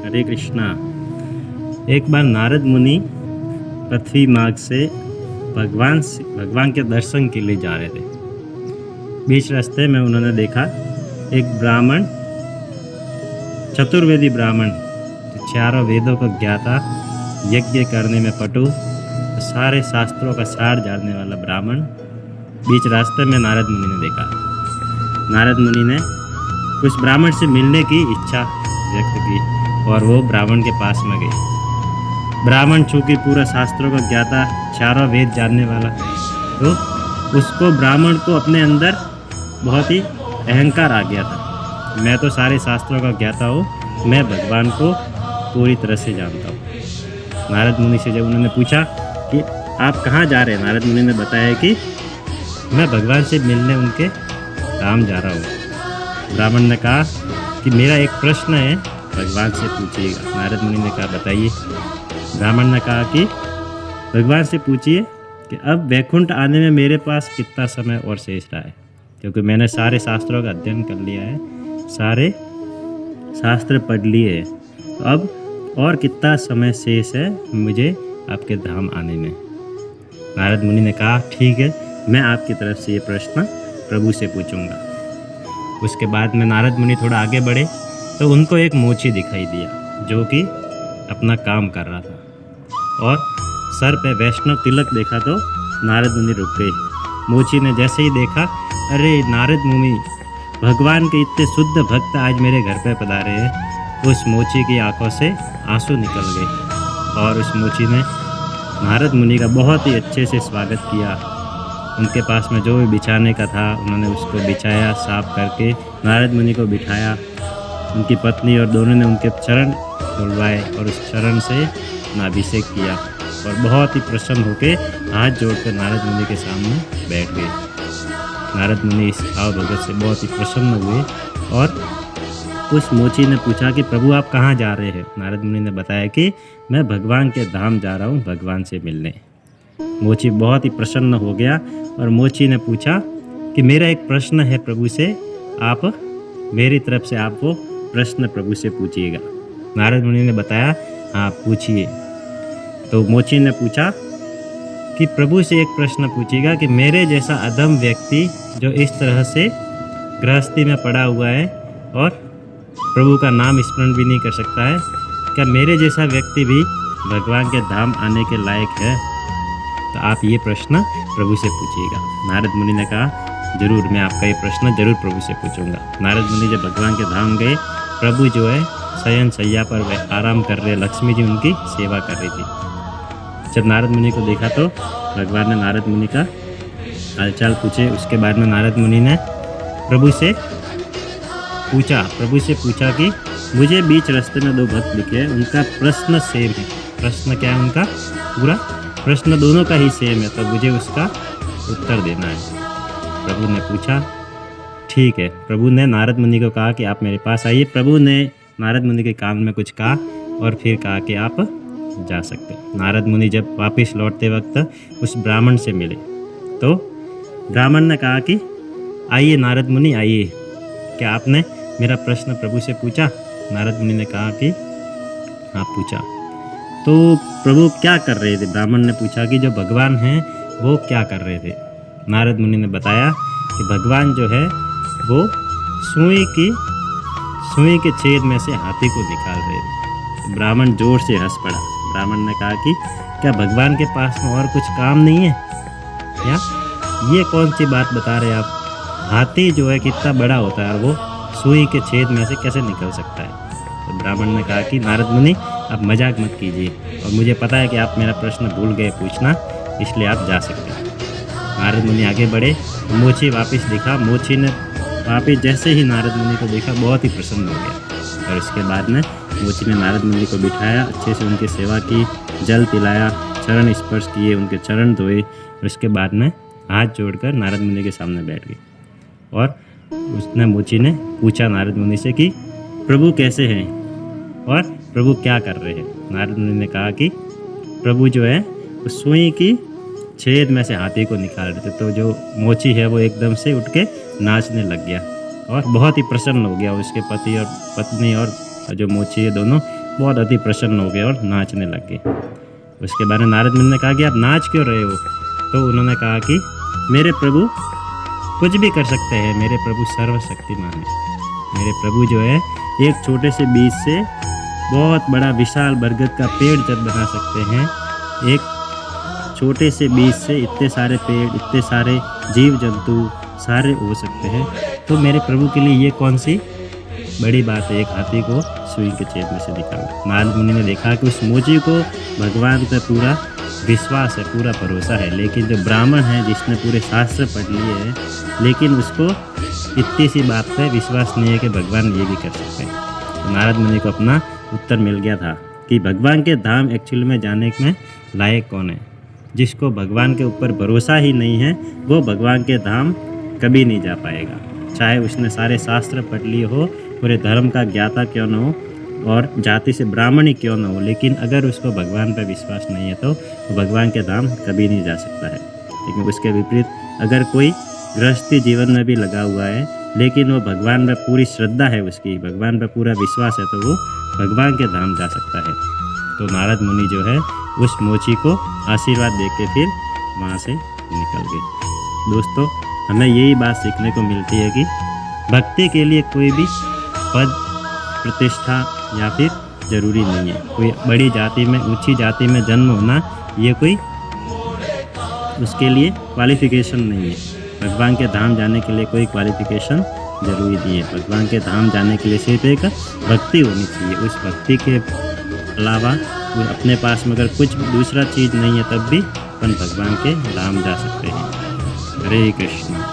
हरे कृष्णा। एक बार नारद मुनि पृथ्वी मार्ग से भगवान के दर्शन के लिए जा रहे थे। बीच रास्ते में उन्होंने देखा एक ब्राह्मण, चतुर्वेदी ब्राह्मण, जो चारों वेदों को ज्ञाता, यज्ञ करने में पटु, सारे शास्त्रों का सार जानने वाला ब्राह्मण बीच रास्ते में नारद मुनि ने देखा। नारद मुनि ने उस ब्राह्मण से मिलने की इच्छा व्यक्त की और वो ब्राह्मण के पास में गए। ब्राह्मण चूँकि पूरा शास्त्रों का ज्ञाता, चारों वेद जानने वाला, तो उसको ब्राह्मण को अपने अंदर बहुत ही अहंकार आ गया था। मैं तो सारे शास्त्रों का ज्ञाता हूँ, मैं भगवान को पूरी तरह से जानता हूँ। नारद मुनि से जब उन्होंने पूछा कि आप कहाँ जा रहे हैं, नारद मुनि ने बताया कि मैं भगवान से मिलने उनके धाम जा रहा हूँ। ब्राह्मण ने कहा कि मेरा एक प्रश्न है, भगवान से पूछिएगा। नारद मुनि ने कहा बताइए। ब्राह्मण ने कहा कि भगवान से पूछिए कि अब वैकुंठ आने में मेरे पास कितना समय और शेष रहा है, क्योंकि मैंने सारे शास्त्रों का अध्ययन कर लिया है, सारे शास्त्र पढ़ लिए हैं, तो अब और कितना समय शेष है मुझे आपके धाम आने में। नारद मुनि ने कहा ठीक है, मैं आपकी तरफ से ये प्रश्न प्रभु से पूछूंगा। उसके बाद में नारद मुनि थोड़ा आगे बढ़े तो उनको एक मोची दिखाई दिया जो कि अपना काम कर रहा था, और सर पे वैष्णव तिलक देखा तो नारद मुनि रुक गए। मोची ने जैसे ही देखा, अरे नारद मुनि, भगवान के इतने शुद्ध भक्त आज मेरे घर पे पधारे हैं। उस मोची की आंखों से आंसू निकल गए और उस मोची ने नारद मुनि का बहुत ही अच्छे से स्वागत किया। उनके पास में जो भी बिछाने का था उन्होंने उसको बिछाया, साफ करके नारद मुनि को बिठाया। उनकी पत्नी और दोनों ने उनके चरण धुलवाए और उस चरण से अपना अभिषेक किया और बहुत ही प्रसन्न होकर हाथ जोड़कर नारद मुनि के सामने बैठ गए। नारद मुनि इस भाव भगत से बहुत ही प्रसन्न हुए और उस मोची ने पूछा कि प्रभु आप कहाँ जा रहे हैं। नारद मुनि ने बताया कि मैं भगवान के धाम जा रहा हूँ भगवान से मिलने। मोची बहुत ही प्रसन्न हो गया और मोची ने पूछा कि मेरा एक प्रश्न है प्रभु से, आप मेरी तरफ से आप वो प्रश्न प्रभु से पूछिएगा। नारद मुनि ने बताया हाँ पूछिए। तो मोची ने पूछा कि प्रभु से एक प्रश्न पूछिएगा कि मेरे जैसा अधम व्यक्ति जो इस तरह से गृहस्थी में पड़ा हुआ है और प्रभु का नाम स्मरण भी नहीं कर सकता है, क्या मेरे जैसा व्यक्ति भी भगवान के धाम आने के लायक है? तो आप ये प्रश्न प्रभु से पूछिएगा। नारद मुनि ने कहा जरूर, मैं आपका ये प्रश्न जरूर प्रभु से पूछूंगा। नारद मुनि जब भगवान के धाम गए, प्रभु जो है शयन शैया पर वह आराम कर रहे, लक्ष्मी जी उनकी सेवा कर रही थी। जब नारद मुनि को देखा तो भगवान ने नारद मुनि का हालचाल पूछे। उसके बाद में नारद मुनि ने प्रभु से पूछा कि मुझे बीच रास्ते में दो भक्त दिखे, उनका प्रश्न सेम है। प्रश्न क्या है उनका? पूरा प्रश्न दोनों का ही सेम है, तो मुझे उसका उत्तर देना है। प्रभु ने पूछा ठीक है। प्रभु ने नारद मुनि को कहा कि आप मेरे पास आइए। प्रभु ने नारद मुनि के कान में कुछ कहा और फिर कहा कि आप जा सकते। नारद मुनि जब वापस लौटते वक्त उस ब्राह्मण से मिले तो ब्राह्मण ने कहा कि आइए नारद मुनि आइए, क्या आपने मेरा प्रश्न प्रभु से पूछा? नारद मुनि ने कहा कि हाँ पूछा। तो प्रभु क्या कर रहे थे? ब्राह्मण ने पूछा कि जो भगवान हैं वो क्या कर रहे थे? नारद मुनि ने बताया कि भगवान जो है वो सुई के छेद में से हाथी को निकाल रहे थे। ब्राह्मण जोर से हंस पड़ा। ब्राह्मण ने कहा कि क्या भगवान के पास में और कुछ काम नहीं है या ये कौन सी बात बता रहे आप? हाथी जो है कितना बड़ा होता है और वो सुई के छेद में से कैसे निकल सकता है? तो ब्राह्मण ने कहा कि नारद मुनि आप मजाक मत कीजिए, और मुझे पता है कि आप मेरा प्रश्न भूल गए पूछना, इसलिए आप जा सकते हैं। नारद मुनि आगे बढ़े, मोची वापस दिखा। मोची ने वापस जैसे ही नारद मुनि को देखा बहुत ही प्रसन्न हो गया, और इसके बाद में मोची ने नारद मुनि को बिठाया, अच्छे से उनकी सेवा की, जल पिलाया, चरण स्पर्श किए, उनके चरण धोए, और उसके बाद में हाथ जोड़कर नारद मुनि के सामने बैठ गई। और मोची ने पूछा नारद मुनि से कि प्रभु कैसे हैं और प्रभु क्या कर रहे हैं? नारद मुनि ने कहा कि प्रभु जो है उस सुई की छेद में से हाथी को निकाल रहे थे, तो जो मोची है वो एकदम से उठ के नाचने लग गया और बहुत ही प्रसन्न हो गया। उसके पति और पत्नी और जो मोची है दोनों बहुत अति प्रसन्न हो गए और नाचने लग गए। उसके बारे में नारद मुनि ने कहा कि आप नाच क्यों रहे हो? तो उन्होंने कहा कि मेरे प्रभु कुछ भी कर सकते हैं, मेरे प्रभु सर्वशक्तिमान है। मेरे प्रभु जो है एक छोटे से बीज से बहुत बड़ा विशाल बरगद का पेड़ जब बना सकते हैं, एक छोटे से बीज से इतने सारे पेड़, इतने सारे जीव जंतु सारे हो सकते हैं, तो मेरे प्रभु के लिए ये कौन सी बड़ी बात है एक हाथी को सुई के छेद में से निकालना। नारद मुनि ने देखा कि उस मोची को भगवान पर पूरा विश्वास है, पूरा भरोसा है, लेकिन जो ब्राह्मण है जिसने पूरे शास्त्र पढ़ लिए हैं, लेकिन उसको इतनी सी बात पे विश्वास नहीं है कि भगवान ये भी कर सकते हैं। तो नारद मुनि को अपना उत्तर मिल गया था कि भगवान के धाम एक्चुअली में जाने में लायक कौन है। जिसको भगवान के ऊपर भरोसा ही नहीं है वो भगवान के धाम कभी नहीं जा पाएगा, चाहे उसने सारे शास्त्र पढ़ लिए हो, पूरे धर्म का ज्ञाता क्यों न हो और जाति से ब्राह्मण ही क्यों न हो, लेकिन अगर उसको भगवान पर विश्वास नहीं है तो भगवान के धाम कभी नहीं जा सकता है। लेकिन उसके विपरीत अगर कोई गृहस्थी जीवन में भी लगा हुआ है, लेकिन वो भगवान में पूरी श्रद्धा है, उसकी भगवान पर पूरा विश्वास है, तो वो भगवान के धाम जा सकता है। तो नारद मुनि जो है उस मोची को आशीर्वाद दे के फिर वहाँ से निकल गए। दोस्तों, हमें यही बात सीखने को मिलती है कि भक्ति के लिए कोई भी पद प्रतिष्ठा या फिर ज़रूरी नहीं है। कोई बड़ी जाति में, ऊंची जाति में जन्म होना ये कोई उसके लिए क्वालिफ़िकेशन नहीं है। भगवान के धाम जाने के लिए कोई क्वालिफ़िकेशन ज़रूरी नहीं है। भगवान के धाम जाने के लिए सिर्फ एक भक्ति होनी चाहिए। उस भक्ति के अलावा अपने पास में अगर कुछ दूसरा चीज़ नहीं है तब भी अपन भगवान के धाम जा सकते हैं। हरे कृष्ण।